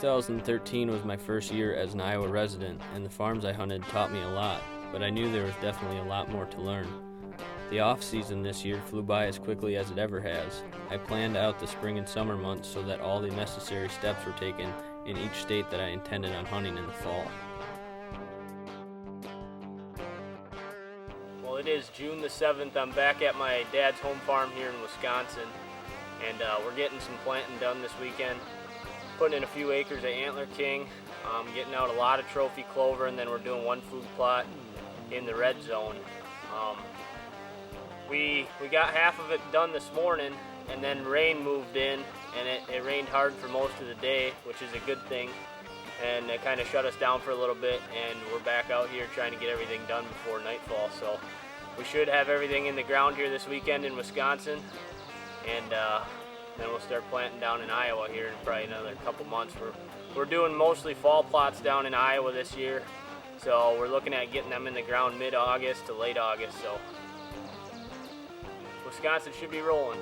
2013 was my first year as an Iowa resident, and the farms I hunted taught me a lot, but I knew there was definitely a lot more to learn. The off-season this year flew by as quickly as it ever has. I planned out the spring and summer months so that all the necessary steps were taken in each state that I intended on hunting in the fall. Well, it is June the 7th. I'm back at my dad's home farm here in Wisconsin, and we're getting some planting done this weekend. Putting in a few acres of Antler King, getting out a lot of trophy clover, and then we're doing one food plot in the red zone. We got half of it done this morning, and then rain moved in, and it rained hard for most of the day, which is a good thing, and it kind of shut us down for a little bit, and we're back out here trying to get everything done before nightfall. So we should have everything in the ground here this weekend in Wisconsin, and then we'll start planting down in Iowa here in probably another couple months. We're doing mostly fall plots down in Iowa this year, so we're looking at getting them in the ground mid-August to late August. So Wisconsin should be rolling.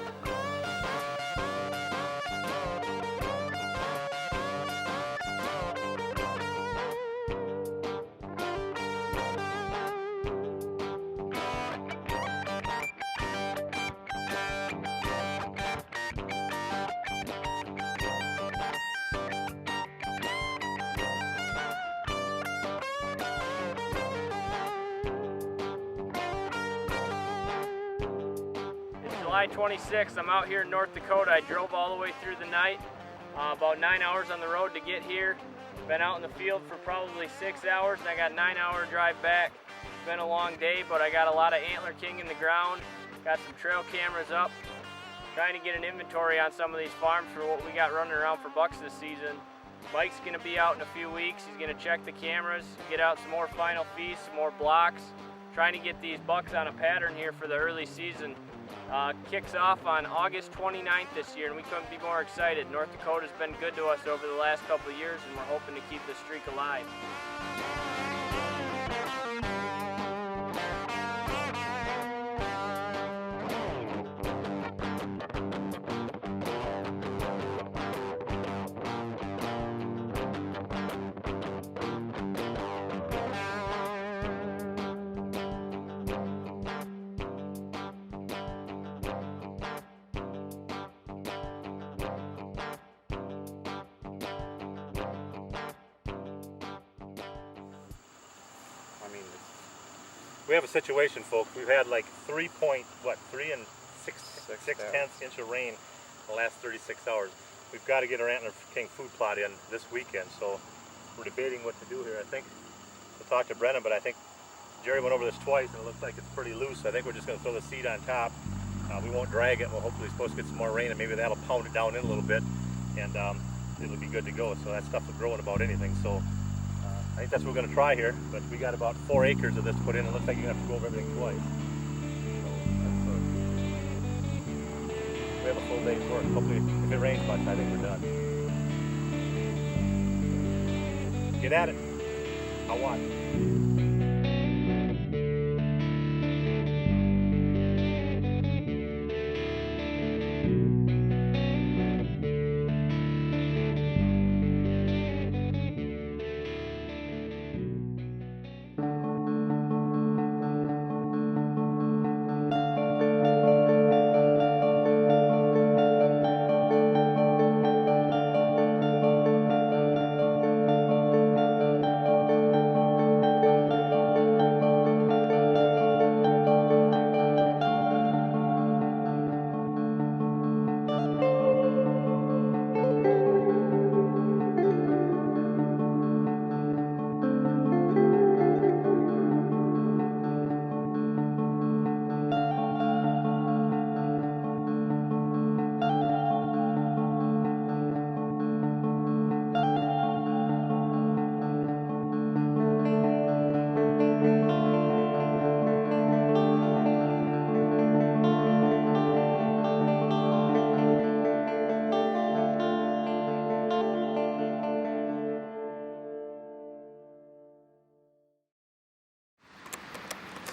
July 26th, I'm out here in North Dakota. I drove all the way through the night, about 9 hours on the road to get here. Been out in the field for probably 6 hours, and I got a 9-hour drive back. It's been a long day, but I got a lot of Antler King in the ground, got some trail cameras up, trying to get an inventory on some of these farms for what we got running around for bucks this season. Mike's gonna be out in a few weeks. He's gonna check the cameras, get out some more final feasts, some more blocks, trying to get these bucks on a pattern here for the early season. Kicks off on August 29th this year, and we couldn't be more excited. North Dakota's been good to us over the last couple of years, and we're hoping to keep this streak alive. We have a situation, folks. We've had like 3 and 6/10 inch of rain in the last 36 hours. We've got to get our Antler King food plot in this weekend, so we're debating what to do here. I think we'll talk to Brennen, but I think Jerry went over this twice and it looks like it's pretty loose. I think we're just going to throw the seed on top. We won't drag it. We'll hopefully supposed to get some more rain, and maybe that'll pound it down in a little bit, and it'll be good to go. So that stuff will grow in about anything. So I think that's what we're going to try here, but we got about 4 acres of this put in. It looks like you're going to have to go over everything twice. So we have a full day's work. Hopefully, if it rains much, I think we're done. Get at it. I'll watch.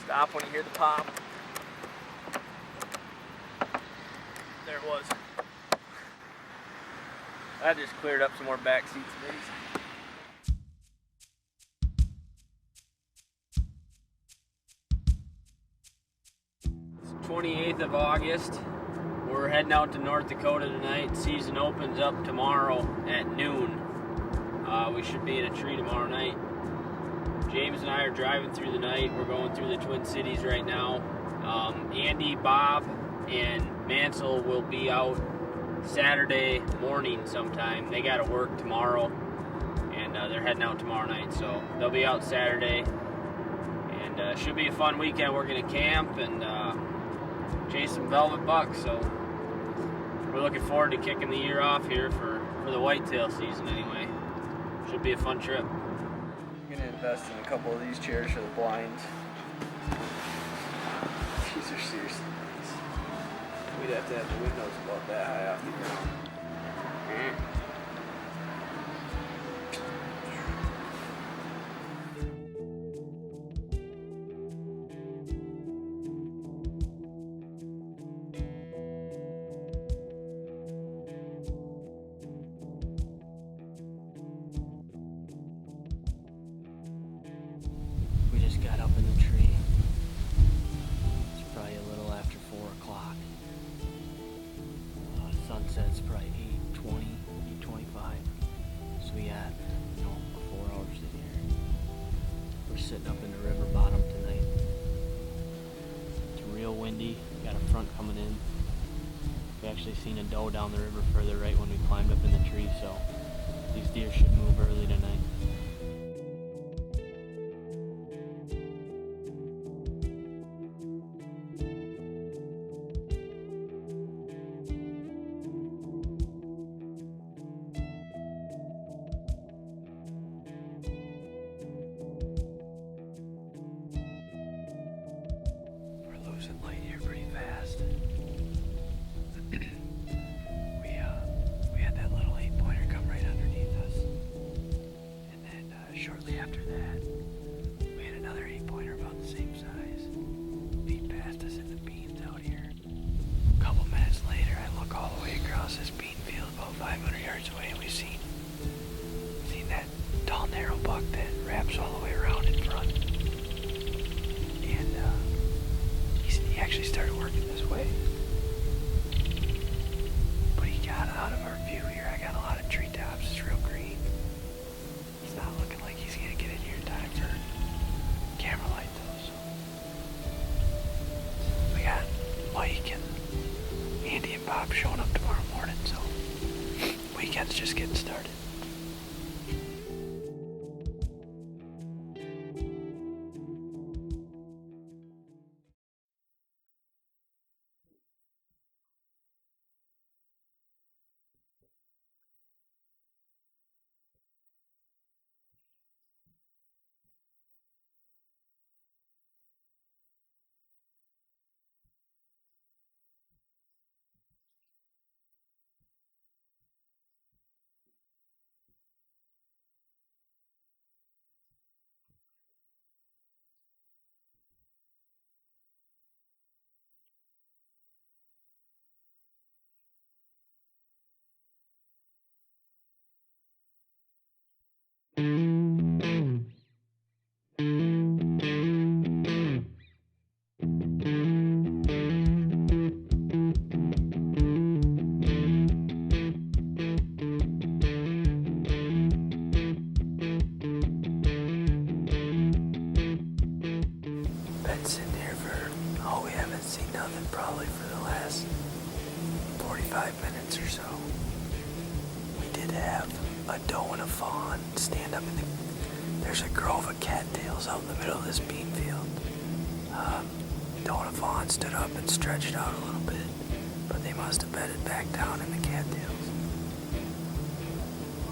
Stop when you hear the pop. There it was. That just cleared up some more back seat space. It's 28th of August. We're heading out to North Dakota tonight. Season opens up tomorrow at noon. We should be in a tree tomorrow night. James and I are driving through the night. We're going through the Twin Cities right now. Andy, Bob, and Mansell will be out Saturday morning sometime. They got to work tomorrow, and they're heading out tomorrow night. So they'll be out Saturday, and should be a fun weekend. We're going to camp and chase some velvet bucks. So we're looking forward to kicking the year off here for the whitetail season anyway. Should be a fun trip. I'm going to invest in a couple of these chairs for the blinds. These are seriously nice. We'd have to have the windows about that high off the ground. We just got up in the tree. It's probably a little after 4 o'clock. Sunset's probably 8:20, 8:25. So we got 4 hours in here. We're sitting up in the river bottom tonight. It's real windy. Got a front coming in. We actually seen a doe down the river further right when we climbed up in the tree, so these deer should move early tonight. Losing light here pretty fast. we had that little 8-pointer come right underneath us, and then shortly after that, we had another 8-pointer about the same size beat past us in the beans out here. A couple minutes later, I look all the way across this bean field about 500 yards away, and we seen that tall, narrow buck that wraps all the way around in front. He actually started working this way. But he got out of our view here. I got a lot of treetops. It's real green. It's not looking like he's going to get in here in time for camera light though. So we got Mike and Andy and Bob showing up tomorrow morning. So weekend's just getting started. Been sitting here for, we haven't seen nothing probably for the last 45 minutes or so. We did have a doe and a fawn stand up in there's a grove of cattails out in the middle of this bean field. Doe and a fawn stood up and stretched out a little bit, but they must have bedded back down in the cattails.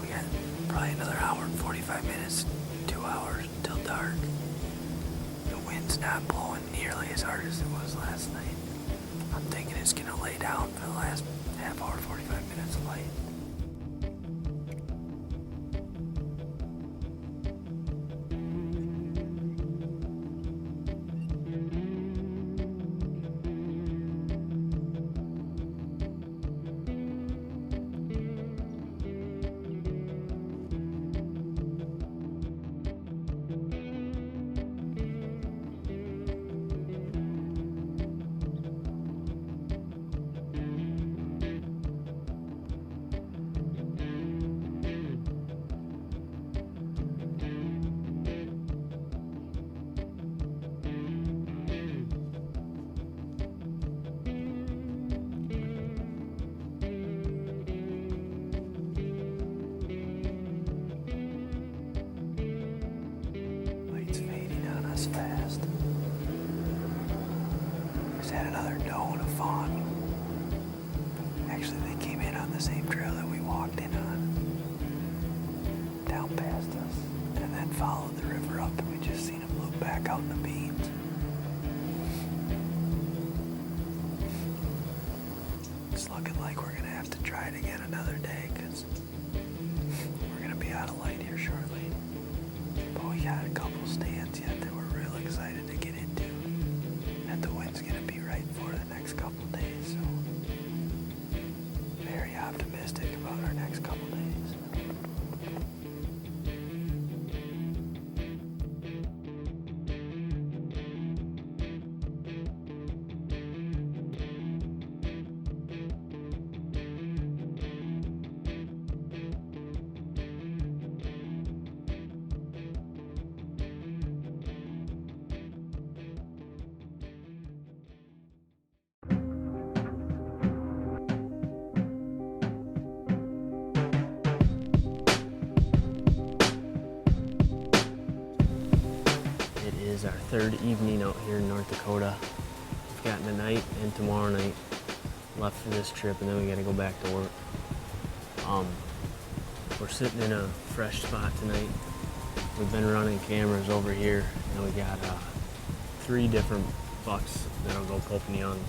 We got probably another hour and 45 minutes, 2 hours until dark. The wind's not blowing nearly as hard as it was last night. I'm thinking it's gonna lay down for the last half hour, 45 minutes of light. had another doe and a fawn. Actually, they came in on the same trail that we walked in on, down past us, and then followed the river up, and we just seen them loop back out in the beans. It's looking like we're gonna have to try it again another day, because we're gonna be out of light here shortly. But we got a couple stands yet that we're real excited to get into, that the wind's gonna be right for the next couple days, so very optimistic about our next couple days. Our third evening out here in North Dakota. We've got tonight and tomorrow night left for this trip, and then we got to go back to work. We're sitting in a fresh spot tonight. We've been running cameras over here, and we got 3 different bucks that'll go poking young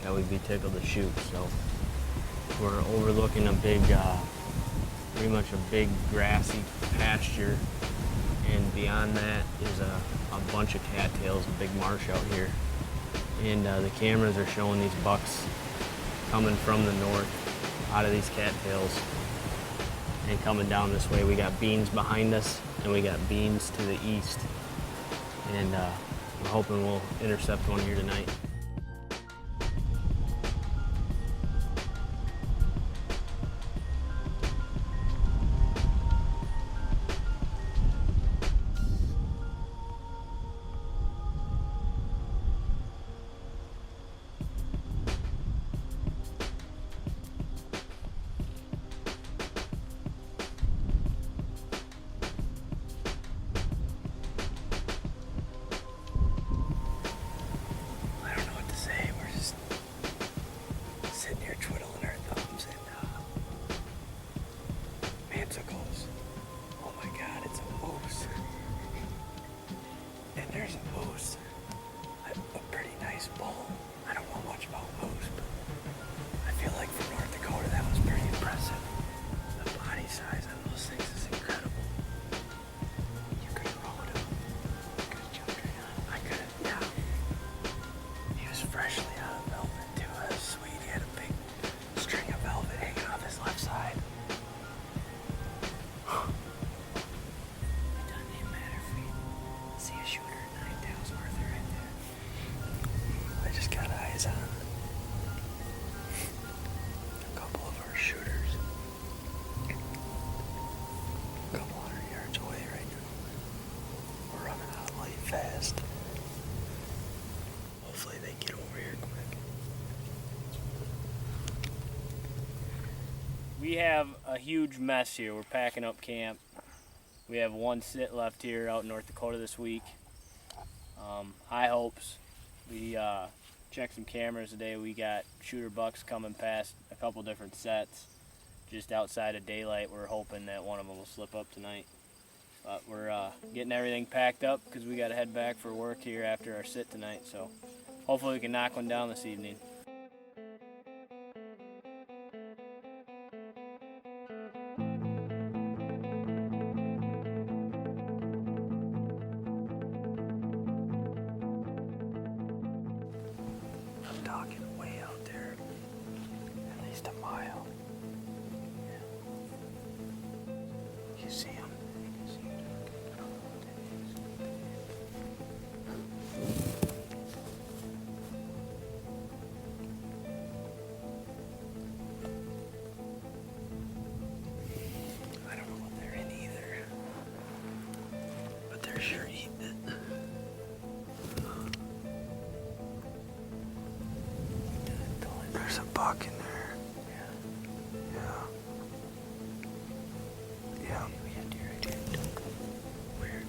that we'd be tickled to shoot. So we're overlooking a big, pretty much a big grassy pasture, and beyond that is a bunch of cattails, a big marsh out here. And the cameras are showing these bucks coming from the north out of these cattails and coming down this way. We got beans behind us, and we got beans to the east. And we're hoping we'll intercept one here tonight. Fast. Hopefully they get over here quick. We have a huge mess here. We're packing up camp. We have one sit left here out in North Dakota this week. High hopes. We checked some cameras today. We got shooter bucks coming past a couple different sets just outside of daylight. We're hoping that one of them will slip up tonight. But we're getting everything packed up because we got to head back for work here after our sit tonight. So hopefully we can knock one down this evening. I'm talking way out there, at least a mile. You see him? Sure eating it. There's a buck in there. Yeah. Yeah. We had deer right here. Weird.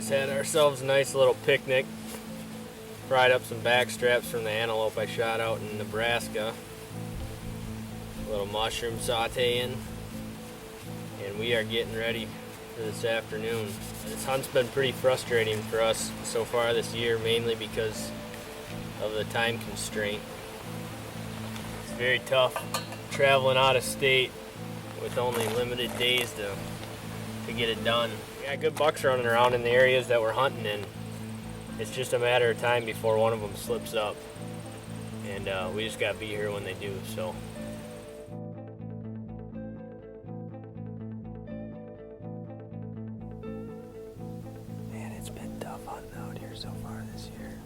Just had ourselves a nice little picnic. Fried up some back straps from the antelope I shot out in Nebraska. A little mushroom sauteing. And we are getting ready for this afternoon. This hunt's been pretty frustrating for us so far this year, mainly because of the time constraint. It's very tough traveling out of state with only limited days to get it done. We got good bucks running around in the areas that we're hunting in. It's just a matter of time before one of them slips up. And we just gotta be here when they do, so. Man, it's been tough hunting out here so far this year.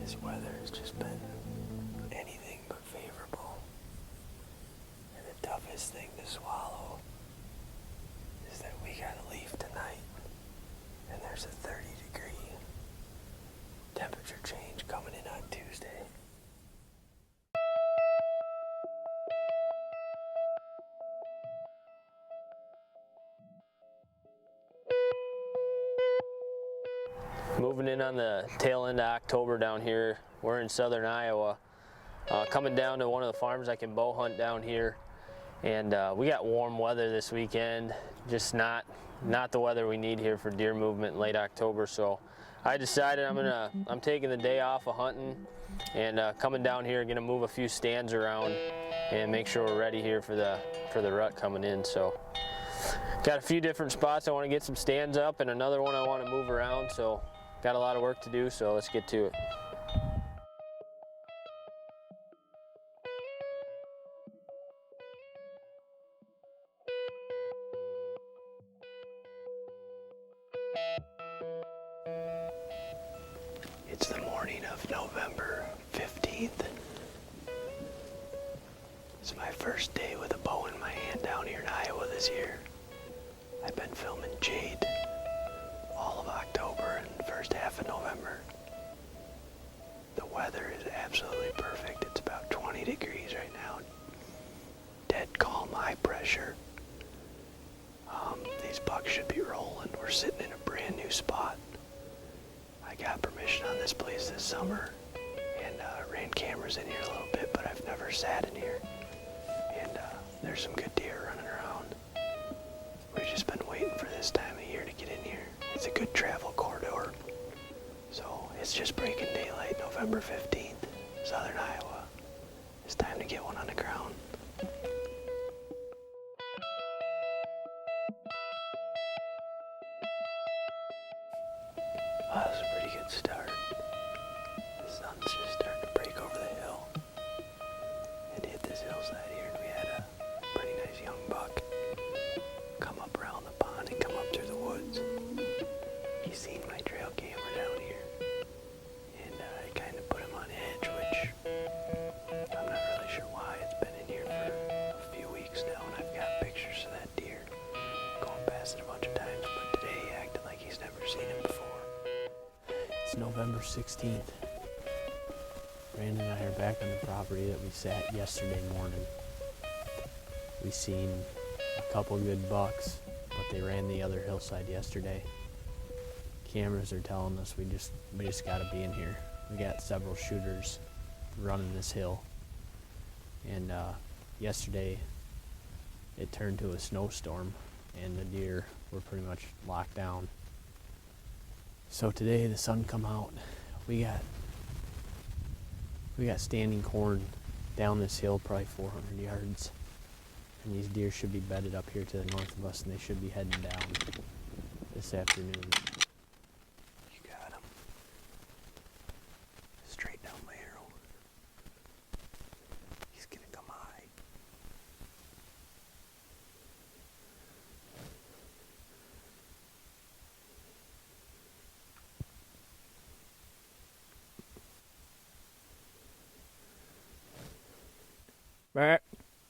This weather has just been anything but favorable. And the toughest thing to swallow is that we gotta leave tonight. And there's a 30-degree temperature change coming in on Tuesday. Moving in on the tail end of October down here. We're in southern Iowa. Coming down to one of the farms I can bow hunt down here. And we got warm weather this weekend, just not the weather we need here for deer movement in late October. So I decided I'm taking the day off of hunting and coming down here, gonna move a few stands around and make sure we're ready here for the rut coming in. So got a few different spots I want to get some stands up and another one I want to move around. So got a lot of work to do, so let's get to it. It's the morning of November 15th. It's my first day with a bow in my hand down here in Iowa this year. I've been filming Jade all of October and first half of November. The weather is absolutely perfect. It's about 20 degrees right now. Dead calm, high pressure. These bucks should be rolling. We're sitting in a brand new spot. I got permission on this place this summer and ran cameras in here a little bit, but I've never sat in here. And there's some good deer running around. We've just been waiting for this time of year to get in here. It's a good travel corridor. So it's just breaking daylight, November 15th, southern Iowa. It's time to get one on the ground. Oh, that was a pretty good start. The sun's just starting to break over the hill. It hit this hillside here and we had a pretty nice young buck come up around the pond and come up through the woods. He's seen my trail camera down here and I kind of put him on edge, which I'm not really sure why. It's been in here for a few weeks now and I've got pictures of that deer going past it a bunch of times, but today he acted like he's never seen him before. It's November 16th. Brandon and I are back on the property that we sat yesterday morning. We seen a couple good bucks, but they ran the other hillside yesterday. Cameras are telling us we just gotta be in here. We got several shooters running this hill. And yesterday it turned to a snowstorm and the deer were pretty much locked down. So today the sun come out. We got standing corn down this hill, probably 400 yards. And these deer should be bedded up here to the north of us and they should be heading down this afternoon. You got him. Straight down my arrow. He's gonna come high.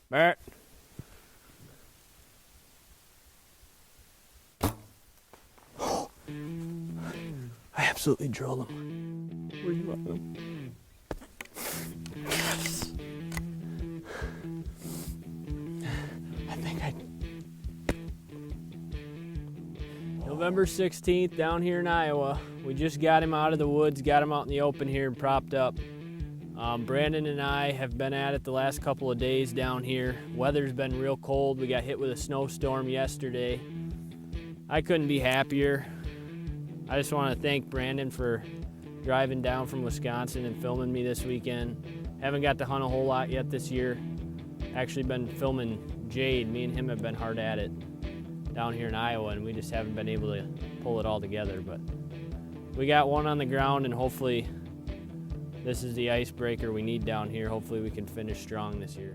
Back. I absolutely drilled him. Where you at him? November 16th down here in Iowa. We just got him out of the woods, got him out in the open here and propped up. Brandon and I have been at it the last couple of days down here. Weather's been real cold. We got hit with a snowstorm yesterday. I couldn't be happier. I just want to thank Brandon for driving down from Wisconsin and filming me this weekend. Haven't got to hunt a whole lot yet this year. Actually been filming Jade. Me and him have been hard at it down here in Iowa, and we just haven't been able to pull it all together. But we got one on the ground, and hopefully this is the icebreaker we need down here. Hopefully we can finish strong this year.